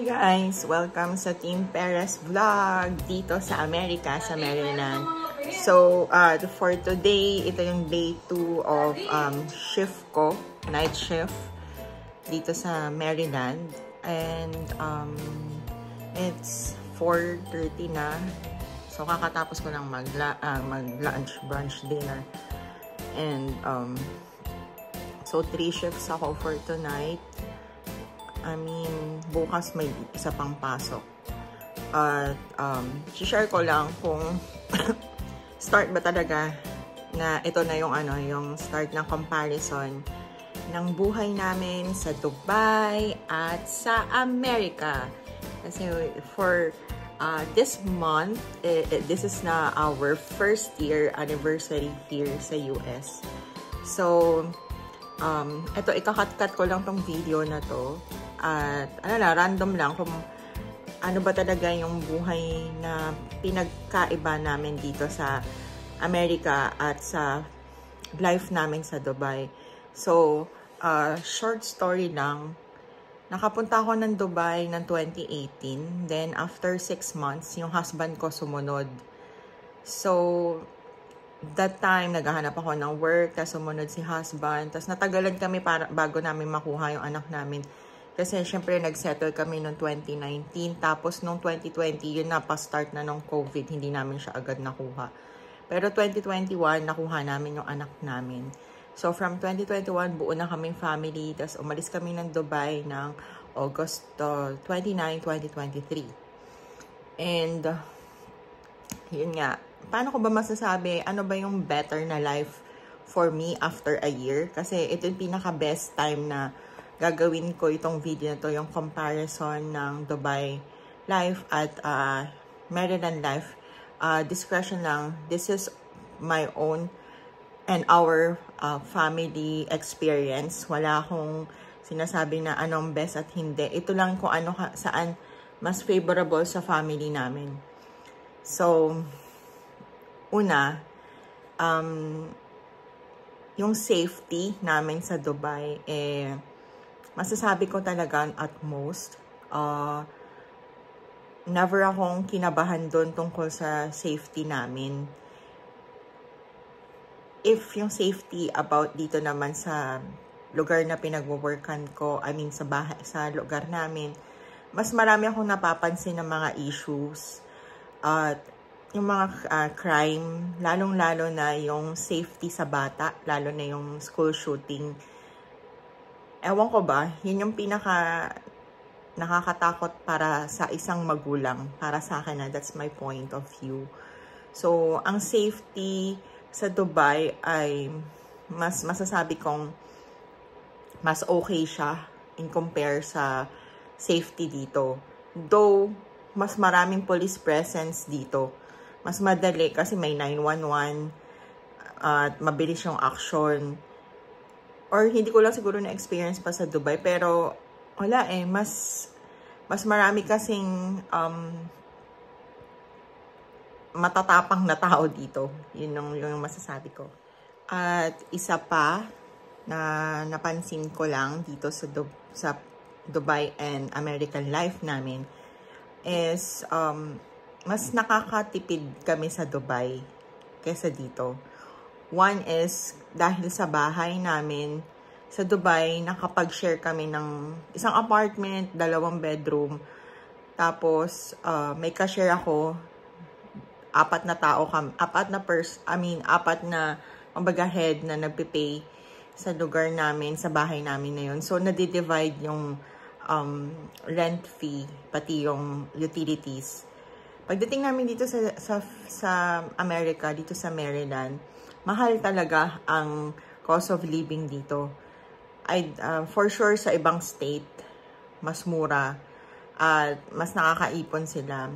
guys! Welcome sa Team Perez Vlog dito sa Amerika, sa Maryland. So, for today, ito yung day 2 of shift ko, night shift dito sa Maryland. And it's 4:30 na. So, kakatapos ko lang mag-lunch, brunch, dinner. And so 3 shifts ako for tonight. I mean, bukas may isa pang pasok. At share ko lang kung start ba talaga na ito na yung yung start ng comparison ng buhay namin sa Dubai at sa Amerika. Kasi for this month, this is na our first year anniversary here sa US. So, ito, ikakat-cut ko lang tong video na to. At random lang kung ano ba talaga yung buhay na pinagkaiba namin dito sa Amerika at sa life namin sa Dubai. So, short story lang. Nakapunta ako ng Dubai ng 2018. Then, after 6 months, yung husband ko sumunod. So, that time, naghahanap ako ng work, tapos sumunod si husband. Tapos natagalan kami bago namin makuha yung anak namin. Kasi syempre nag-settle kami noong 2019. Tapos noong 2020, yun na pa-start na nung COVID. Hindi namin siya agad nakuha. Pero 2021, nakuha namin yung anak namin. So from 2021, buo na kaming family. Tapos umalis kami ng Dubai ng August 29, 2023. And yun nga. Paano ko ba masasabi, ano ba yung better na life for me after a year? Kasi ito yung pinaka-best time na gagawin ko itong video na to, yung comparison ng Dubai life at Maryland life. Discretion lang. This is my own and our family experience. Wala akong sinasabi na anong best at hindi. Ito lang kung ano saan mas favorable sa family namin. So, una, yung safety namin sa Dubai, masasabi ko talaga at most, never akong kinabahan doon tungkol sa safety namin. If yung safety about dito naman sa lugar na pinag-workan ko, I mean sa lugar namin, mas marami akong napapansin ng mga issues at yung mga crime, lalong-lalo na yung safety sa bata, lalo na yung school shooting. Ewan ko ba, yun yung pinaka nakakatakot para sa isang magulang. Para sa akin na, that's my point of view. So, ang safety sa Dubai ay masasabi kong mas okay siya in compare sa safety dito. Though, mas maraming police presence dito. Mas madali kasi may 911 at mabilis yung action. Or hindi ko lang siguro na-experience pa sa Dubai, pero wala mas marami kasing matatapang na tao dito. Yun yung masasabi ko. At isa pa na napansin ko lang dito sa Dubai and American life namin is mas nakakatipid kami sa Dubai kaysa dito. One is, dahil sa bahay namin sa Dubai, nakapag-share kami ng isang apartment, 2 bedroom. Tapos, may ka-share ako, 4 na tao kami, 4 na kumbaga head na nagpipay sa lugar namin, sa bahay namin na yun. So, nadi-divide yung rent fee, pati yung utilities. Pagdating namin dito sa Amerika, dito sa Maryland, mahal talaga ang cost of living dito. For sure, sa ibang state, mas mura at mas nakakaipon sila.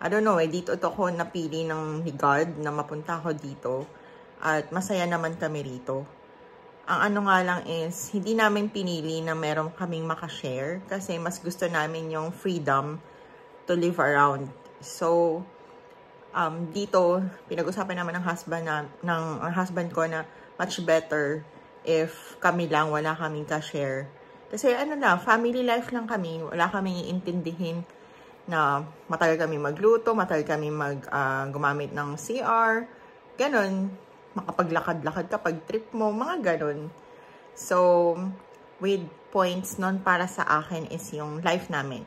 I don't know, dito ako napili ni God na mapunta ako dito at masaya naman kami rito. Ang ano nga lang is, hindi namin pinili na meron kaming makashare kasi mas gusto namin yung freedom to live around. So, dito, pinag-usapan naman ng husband ko na much better if kami lang, wala kaming ka-share. Kasi ano na, family life lang kami. Wala kaming iintindihin na matagal kami magluto, matagal kami gumamit ng CR. Ganon. Makapaglakad-lakad kapag trip mo, mga ganon. So, with points nun para sa akin is yung life namin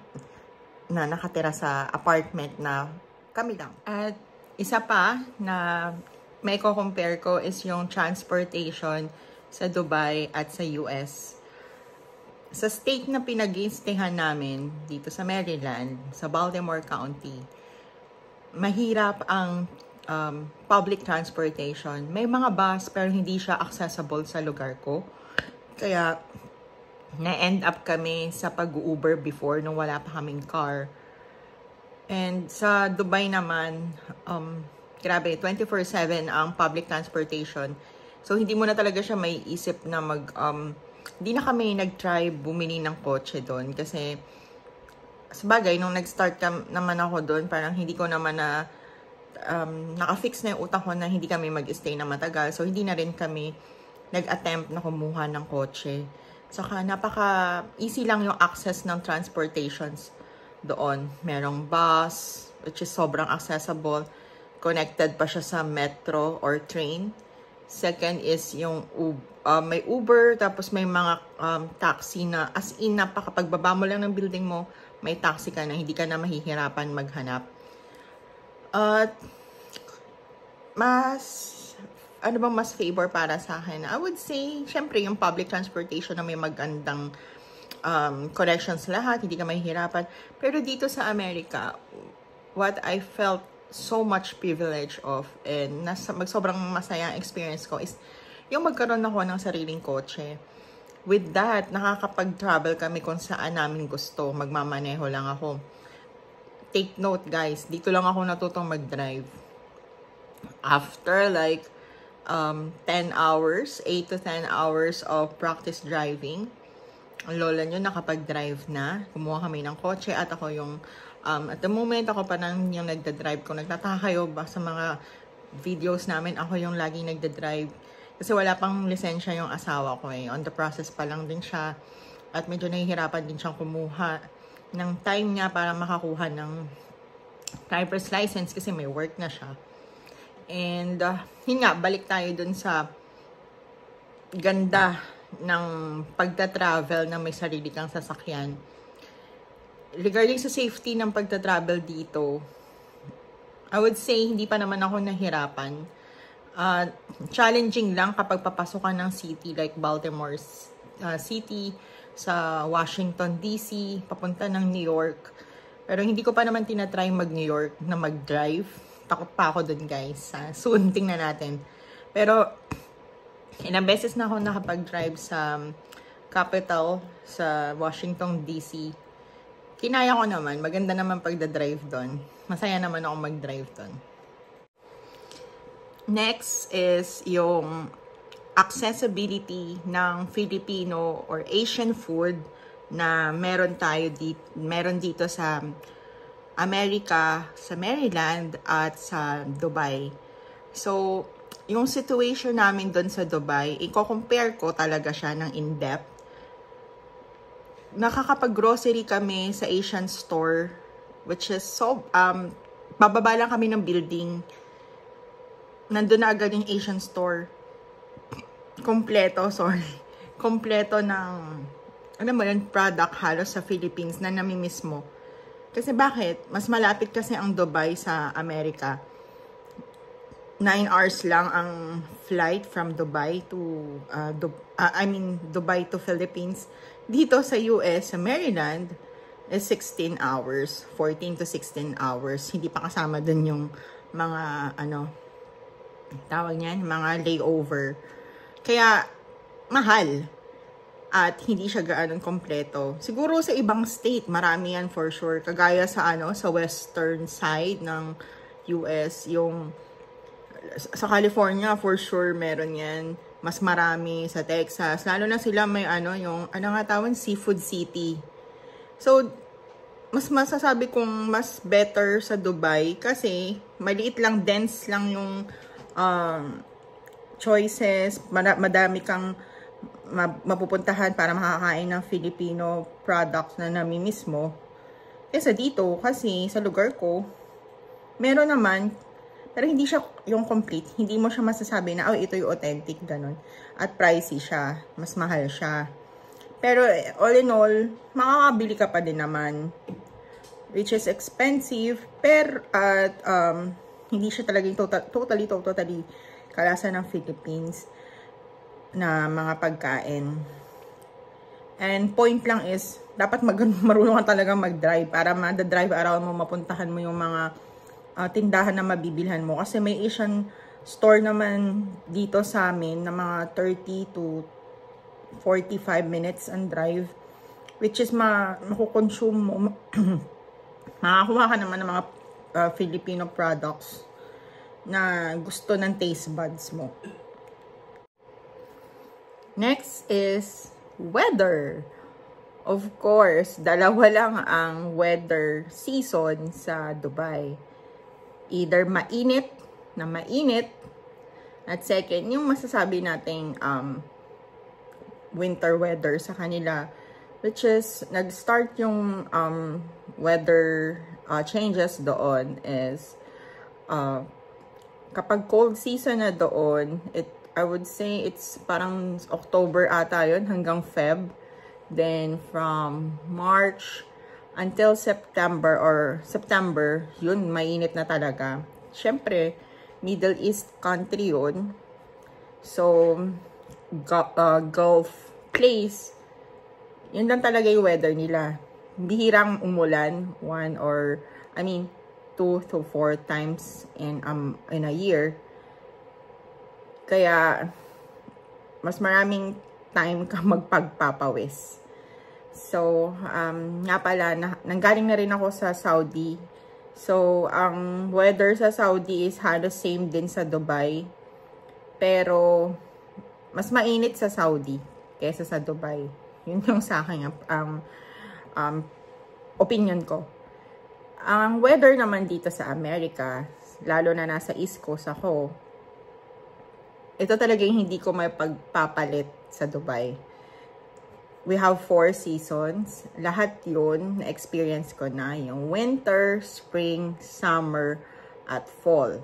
na nakatira sa apartment na kami lang. At isa pa na may ko-compare ko is yung transportation sa Dubai at sa US. Sa state na pinag-i-stayhan namin, dito sa Maryland, sa Baltimore County, mahirap ang public transportation. May mga bus pero hindi siya accessible sa lugar ko. Kaya, na-end up kami sa pag-Uber before nung wala pa kaming car. And sa Dubai naman, grabe, 24/7 ang public transportation. So, hindi mo na talaga siya may isip na hindi na kami nag-try bumili ng kotse doon. Kasi, sabagay, nung nag-start naman ako doon, parang hindi ko naman na, naka-fix na yung utak ko na hindi kami mag-stay na matagal. So, hindi na rin kami nag-attempt na kumuha ng kotse. Saka, napaka-easy lang yung access ng transportations doon. Merong bus, which is sobrang accessible. Connected pa siya sa metro or train. Second is yung may Uber, tapos may mga taxi na as in pagbaba mo lang ng building mo, may taxi ka na, hindi ka na mahihirapan maghanap. At ano bang mas favor para sa akin? I would say, syempre yung public transportation na may magandang connections lahat, hindi ka mahihirapan. Pero dito sa Amerika, what I felt so much privilege of and sobrang masayang experience ko is yung magkaroon ako ng sariling kotse. With that, nakakapag-travel kami kung saan namin gusto. Magmamaneho lang ako. Take note guys, dito lang ako natutong mag-drive. After like 10 hours, 8 to 10 hours of practice driving, ang lola nyo nakapag-drive na. Kumuha kami ng kotse at ako yung, at the moment, ako pa nang yung nagda-drive ko. Nagtataka kayo ba sa mga videos namin, ako yung laging nagda-drive. Kasi wala pang lisensya yung asawa ko eh. On the process pa lang din siya. At medyo nahihirapan din siyang kumuha ng time niya para makakuha ng driver's license kasi may work na siya. And, yun nga, balik tayo dun sa ganda ng pagta-travel na may sarili kang sasakyan. Regarding sa safety ng pagta-travel dito, I would say, hindi pa naman ako nahirapan. Challenging lang kapag papasok ka ng city like Baltimore City, sa Washington, D.C., papunta ng New York. Pero hindi ko pa naman tinatry mag-New York na mag-drive. Takot pa ako dun guys. Soon, tingnan natin. Pero, ilang beses na ako nakapag-drive sa capital, sa Washington, D.C. Kinaya ko naman. Maganda naman pagda-drive doon. Masaya naman ako mag-drive doon. Next is yung accessibility ng Filipino or Asian food na meron dito sa Amerika, sa Maryland, at sa Dubai. So, yung situation namin doon sa Dubai, i-compare ko talaga siya ng in-depth. Nakakapag-grocery kami sa Asian store, which is so, bababa lang kami ng building. Nandun na agad yung Asian store. Kompleto ng, ano mo yun, product halos sa Philippines na namimiss mo. Kasi bakit? Mas malapit kasi ang Dubai sa Amerika. 9 hours lang ang flight from Dubai to, Dubai to Philippines. Dito sa US, sa Maryland, is 16 hours. 14 to 16 hours. Hindi pa kasama dun yung mga, tawag niyan, mga layover. Kaya, mahal. At hindi siya gaanong kompleto. Siguro sa ibang state, marami yan for sure. Kagaya sa sa western side ng US, yung sa California for sure meron yan. Mas marami sa Texas. Lalo na sila may yung nga tawag, seafood city. So, mas masasabi kong mas better sa Dubai kasi maliit lang, dense lang yung choices, madami kang mapupuntahan para makakain ng Filipino products na namimiss mo. Kesa dito, kasi sa lugar ko, meron naman, pero hindi siya yung complete. Hindi mo siya masasabi na, oh, ito yung authentic, ganun. At pricey siya. Mas mahal siya. Pero all in all, makakabili ka pa din naman. Which is expensive, pero at hindi siya talagang totally kalasa ng Philippines na mga pagkain. And point lang is, dapat marunong ka talaga mag-drive para ma-drive around mo, mapuntahan mo yung mga tindahan na mabibilhan mo. Kasi may Asian store naman dito sa amin na mga 30 to 45 minutes ang drive. Which is makukonsume mo. Makakuha ka naman ng mga Filipino products na gusto ng taste buds mo. Next is weather. Of course, dalawa lang ang weather season sa Dubai. Either mainit, at second, yung masasabi nating winter weather sa kanila, which is, nag-start yung weather changes doon is, kapag cold season na doon, I would say it's parang October ata yun, hanggang Feb. Then, from March until September, yun, mainit na talaga. Siyempre, Middle East country yun. So, Gulf place, yun lang talaga yung weather nila. Bihirang umulan, 2 to 4 times in a year. Kaya, mas maraming time ka magpagpapawis. So, nga pala, nanggaling na rin ako sa Saudi. So, ang weather sa Saudi is halos same din sa Dubai. Pero, mas mainit sa Saudi kaysa sa Dubai. Yun yung sa akin ang opinion ko. Ang weather naman dito sa Amerika, lalo na nasa East Coast ako, ito talaga yung hindi ko may pagpapalit sa Dubai. We have 4 seasons. Lahat yun, na-experience ko na. Yung winter, spring, summer, at fall.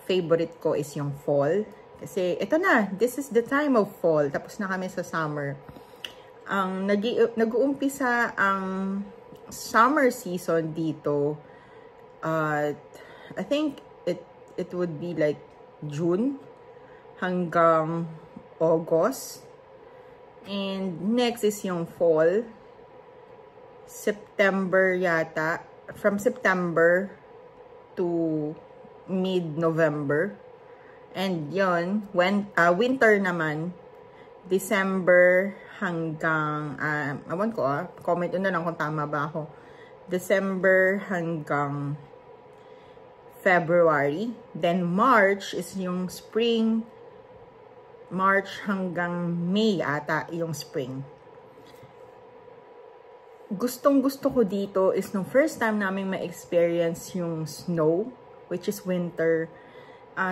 Favorite ko is yung fall. Kasi ito na, this is the time of fall. Tapos na kami sa summer. Ang nag-uumpisa ang summer season dito. I think it would be like June hanggang August. And next is yung fall. September yata. From September to mid-November. And yun, winter naman, December hanggang, awan ko comment na lang kung tama ba ako. December hanggang February. Then March is yung spring. March hanggang May ata yung spring. Gustong-gusto ko dito is nung first time namin ma-experience yung snow, which is winter.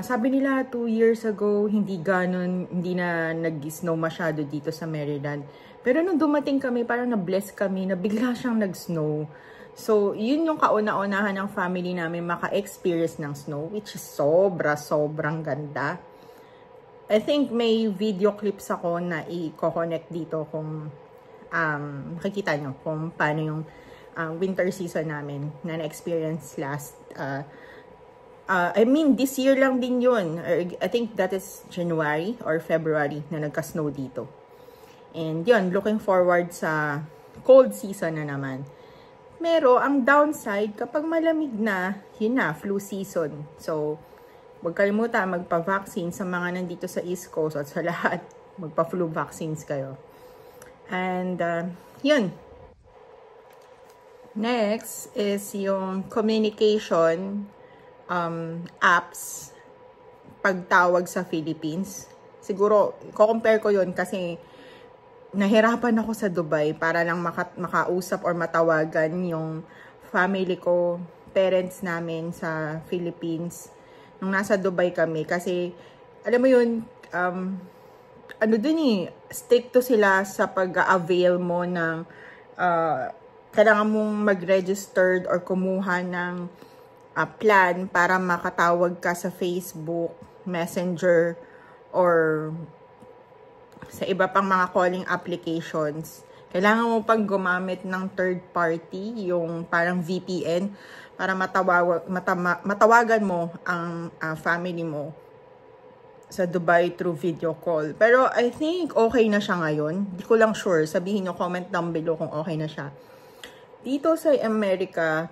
Sabi nila 2 years ago, hindi na nag-snow masyado dito sa Maryland. Pero nung dumating kami, parang na-bless kami na bigla siyang nag-snow. So, yun yung kauna-unahan ng family namin maka-experience ng snow, which is sobrang ganda. I think may video clips ako na i-connect dito kung makikita nyo kung paano yung winter season namin na na-experience last this year lang din yun. I think that is January or February na nagka-snow dito. And yun, looking forward sa cold season na naman. Pero, ang downside, kapag malamig na, yun na, flu season. So, huwag kalimutan magpa-vaccine sa mga nandito sa East Coast at sa lahat. Magpa-flu vaccines kayo. And, yun. Next is yung communication apps pagtawag sa Philippines. Siguro, ko-compare ko yun kasi nahirapan ako sa Dubai para lang makausap or matawagan yung family ko, parents namin sa Philippines nung nasa Dubai kami. Kasi, alam mo yun, ano dun eh, stricto sila sa pag-avail mo ng, kailangan mong mag-registered or kumuha ng plan para makatawag ka sa Facebook, Messenger, or sa iba pang mga calling applications. Kailangan mo pang gumamit ng third party, yung parang VPN, para matawagan mo ang family mo sa Dubai through video call. Pero I think okay na siya ngayon. Di ko lang sure. Sabihin nyo, comment down below kung okay na siya. Dito sa Amerika,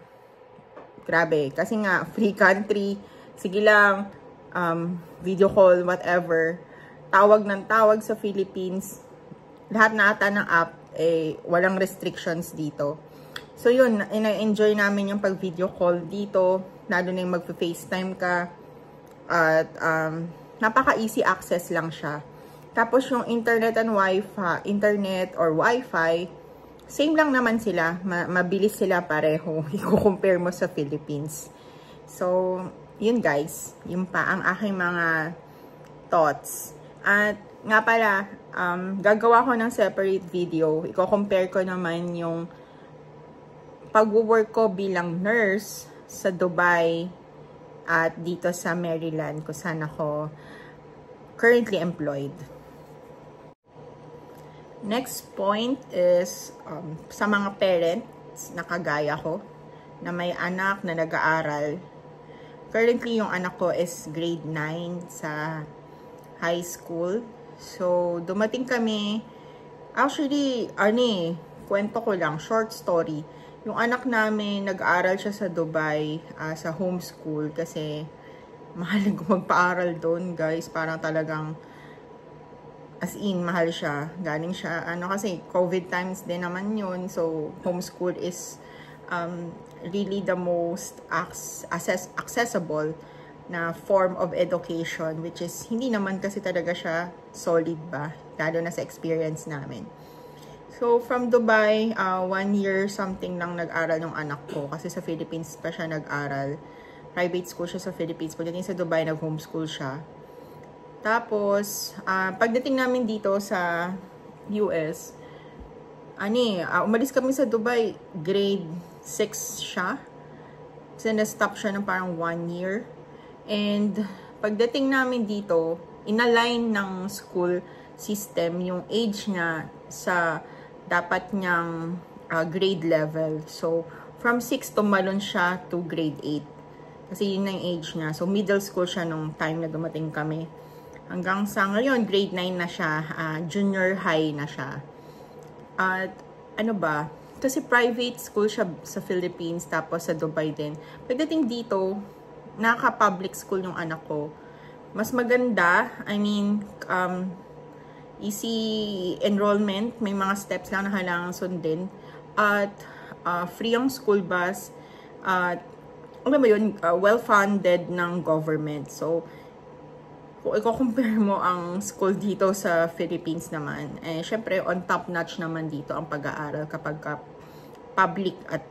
grabe. Kasi nga, free country. Sige lang, video call, whatever. Tawag ng tawag sa Philippines. Lahat na ata ng app, walang restrictions dito. So yun, ina-enjoy namin yung pag-video call dito. Lalo na yung mag-FaceTime ka. At, napaka-easy access lang siya. Tapos yung internet and Wi-Fi, internet or Wi-Fi, same lang naman sila. Mabilis sila pareho. I-compare mo sa Philippines. So, yun guys. Yun pa ang aking mga thoughts. At nga pala, gagawa ko ng separate video. I-compare ko naman yung pag-work ko bilang nurse sa Dubai at dito sa Maryland kung saan ako currently employed. Next point is sa mga parents na kagaya ko na may anak na nag-aaral. Currently, yung anak ko is grade 9 sa high school. So, dumating kami, actually, kwento ko lang, short story. Yung anak namin, nag-aaral siya sa Dubai, sa homeschool, kasi mahal magpa-aral doon, guys. Parang talagang, as in, mahal siya. Galing siya, kasi COVID times din naman yun. So, homeschool is really the most accessible na form of education, which is, hindi naman kasi talaga siya solid ba, lalo na sa experience namin. So, from Dubai, 1 year something lang nag-aral ng anak ko. Kasi sa Philippines pa siya nag-aral. Private school siya sa Philippines. Pagdating sa Dubai, nag-homeschool siya. Tapos, pagdating namin dito sa US, umalis kami sa Dubai, grade 6 siya. Kasi na-stop siya ng parang 1 year. And, pagdating namin dito, inalign ng school system yung age niya sa dapat niyang grade level. So, from 6 tumalon siya to grade 8. Kasi yun na yung age niya. So, middle school siya nung time na dumating kami. Hanggang sa ngayon, grade 9 na siya. Junior high na siya. At, kasi private school siya sa Philippines, tapos sa Dubai din. Pagdating dito, naka-public school yung anak ko. Mas maganda, easy enrollment, may mga steps lang na kailangan sundin, at free ang school bus, at well-funded ng government. So, kung i-compare mo ang school dito sa Philippines naman, syempre on top-notch naman dito ang pag-aaral kapag public at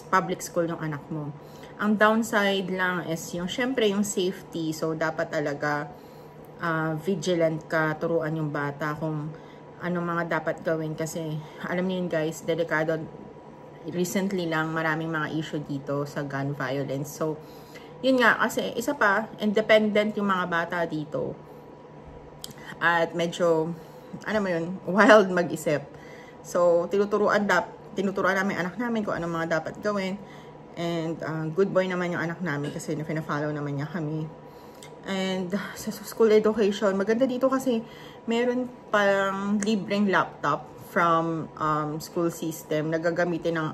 public school yung anak mo. Ang downside lang is syempre yung safety. So, dapat talaga vigilant ka, turuan yung bata kung ano mga dapat gawin, kasi alam niyo yun guys, delikado. Recently lang maraming mga issue dito sa gun violence. So, yun nga, kasi isa pa, independent yung mga bata dito. At medyo, wild mag-isip. So, tinuturuan namin anak namin kung anong mga dapat gawin. And good boy naman yung anak namin kasi na-follow naman niya kami. And sa school education, maganda dito kasi meron parang libreng laptop from school system na gagamitin ng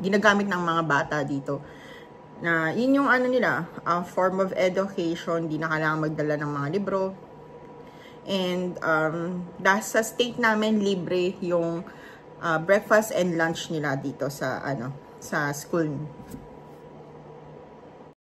ginagamit ng mga bata dito. Na yun yung nila, form of education, di na kailangan magdala ng mga libro. And sa state namin, libre yung breakfast and lunch nila dito sa sa school.